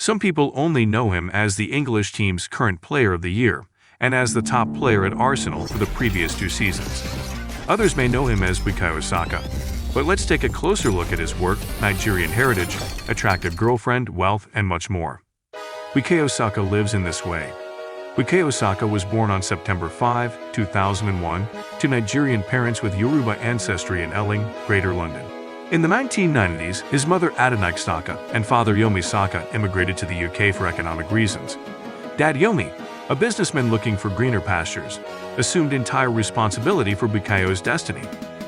Some people only know him as the English team's current player of the year and as the top player at Arsenal for the previous 2 seasons. Others may know him as Bukayo Saka. But let's take a closer look at his work, Nigerian heritage, attractive girlfriend, wealth, and much more. Bukayo Saka lives in this way. Bukayo Saka was born on September 5, 2001, to Nigerian parents with Yoruba ancestry in Ealing, Greater London. In the 1990s, his mother Adenik Saka and father Yomi Saka immigrated to the UK for economic reasons. Dad Yomi, a businessman looking for greener pastures, assumed entire responsibility for Bukayo's destiny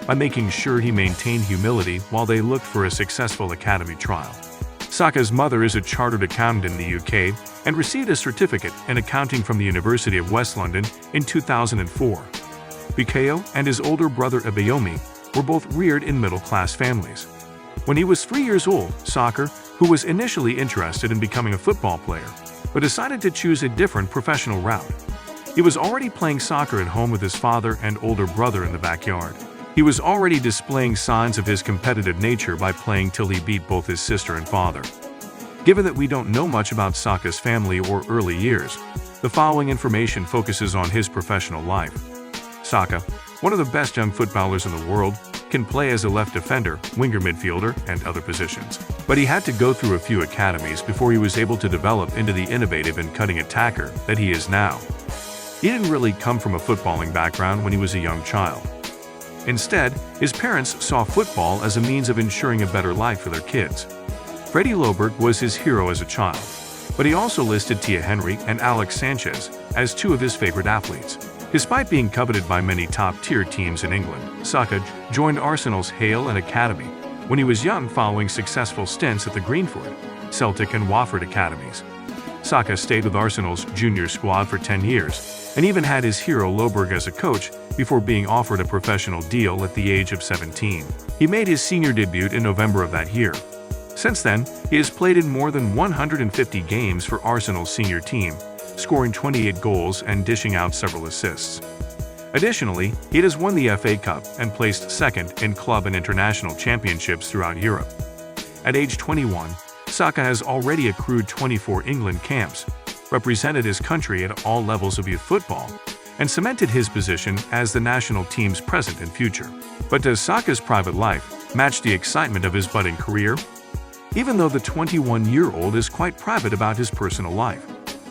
by making sure he maintained humility while they looked for a successful academy trial. Saka's mother is a chartered accountant in the UK and received a certificate in accounting from the University of West London in 2004. Bukayo and his older brother Abayomi were both reared in middle-class families. When he was 3 years old, Saka, who was initially interested in becoming a football player, but decided to choose a different professional route. He was already playing soccer at home with his father and older brother in the backyard. He was already displaying signs of his competitive nature by playing till he beat both his sister and father. Given that we don't know much about Saka's family or early years, the following information focuses on his professional life. Saka, one of the best young footballers in the world, can play as a left defender, winger midfielder, and other positions. But he had to go through a few academies before he was able to develop into the innovative and cutting attacker that he is now. He didn't really come from a footballing background when he was a young child. Instead, his parents saw football as a means of ensuring a better life for their kids. Freddie Ljungberg was his hero as a child, but he also listed Tia Henry and Alex Sanchez as 2 of his favorite athletes. Despite being coveted by many top-tier teams in England, Saka joined Arsenal's Hale and Academy when he was young following successful stints at the Greenford, Celtic and Watford academies. Saka stayed with Arsenal's junior squad for 10 years and even had his hero Ljungberg as a coach before being offered a professional deal at the age of 17. He made his senior debut in November of that year. Since then, he has played in more than 150 games for Arsenal's senior team, scoring 28 goals and dishing out several assists. Additionally, he has won the FA Cup and placed second in club and international championships throughout Europe. At age 21, Saka has already accrued 24 England camps, represented his country at all levels of youth football, and cemented his position as the national team's present and future. But does Saka's private life match the excitement of his budding career? Even though the 21-year-old is quite private about his personal life,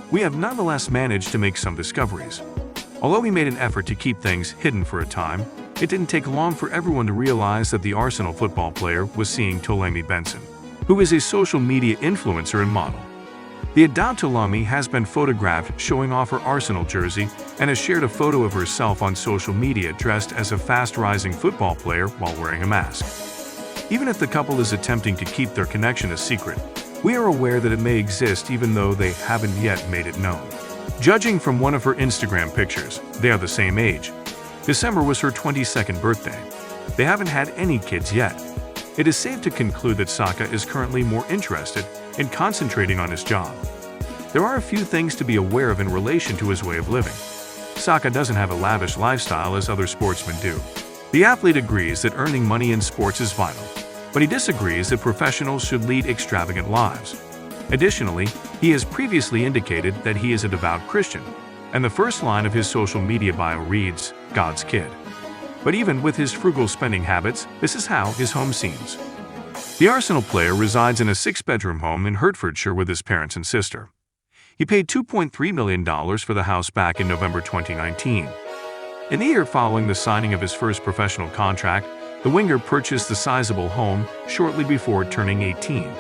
we have nonetheless managed to make some discoveries. Although he made an effort to keep things hidden for a time, it didn't take long for everyone to realize that the Arsenal football player was seeing Tolani Benson, who is a social media influencer and model. The Adad Tolami has been photographed showing off her Arsenal jersey and has shared a photo of herself on social media dressed as a fast-rising football player while wearing a mask. Even if the couple is attempting to keep their connection a secret, we are aware that it may exist even though they haven't yet made it known. Judging from one of her Instagram pictures, they are the same age. December was her 22nd birthday. They haven't had any kids yet. It is safe to conclude that Saka is currently more interested in concentrating on his job. There are a few things to be aware of in relation to his way of living. Saka doesn't have a lavish lifestyle as other sportsmen do. The athlete agrees that earning money in sports is vital, but he disagrees that professionals should lead extravagant lives. Additionally, he has previously indicated that he is a devout Christian, and the first line of his social media bio reads, "God's kid." But even with his frugal spending habits, this is how his home seems. The Arsenal player resides in a 6-bedroom home in Hertfordshire with his parents and sister. He paid $2.3 million for the house back in November 2019. In the year following the signing of his first professional contract, the winger purchased the sizable home shortly before turning 18.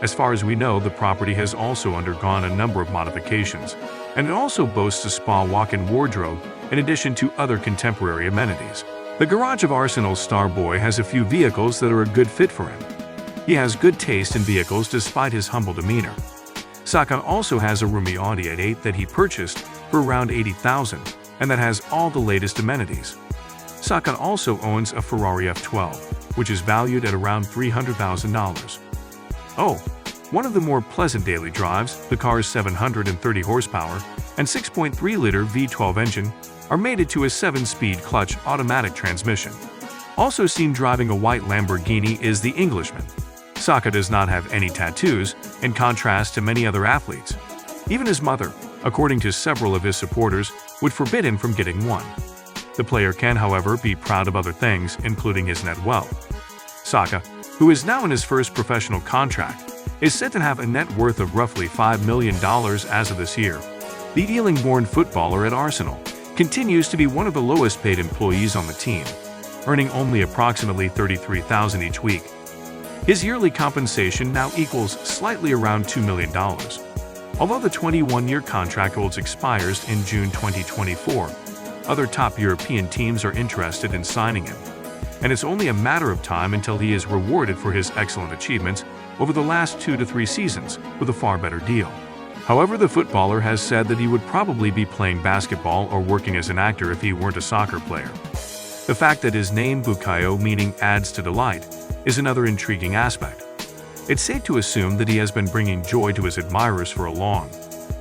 As far as we know, the property has also undergone a number of modifications, and it also boasts a spa walk-in wardrobe in addition to other contemporary amenities. The garage of Arsenal's star boy has a few vehicles that are a good fit for him. He has good taste in vehicles despite his humble demeanor. Saka also has a roomy Audi A8 that he purchased for around $80,000 and that has all the latest amenities. Saka also owns a Ferrari F12, which is valued at around $300,000. Oh, one of the more pleasant daily drives, the car's 730 horsepower and 6.3-liter V12 engine, are mated to a 7-speed clutch automatic transmission. Also seen driving a white Lamborghini is the Englishman. Saka does not have any tattoos, in contrast to many other athletes. Even his mother, according to several of his supporters, would forbid him from getting one. The player can, however, be proud of other things, including his net wealth. Saka, who is now in his first professional contract, is said to have a net worth of roughly $5 million as of this year. The Ealing-born footballer at Arsenal continues to be one of the lowest-paid employees on the team, earning only approximately $33,000 each week. His yearly compensation now equals slightly around $2 million. Although the 21-year contract holds expires in June 2024, other top European teams are interested in signing him, and it's only a matter of time until he is rewarded for his excellent achievements over the last 2 to 3 seasons with a far better deal. However, the footballer has said that he would probably be playing basketball or working as an actor if he weren't a soccer player. The fact that his name, Bukayo, meaning adds to delight, is another intriguing aspect. It's safe to assume that he has been bringing joy to his admirers for a long.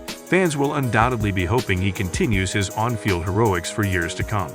Fans will undoubtedly be hoping he continues his on-field heroics for years to come.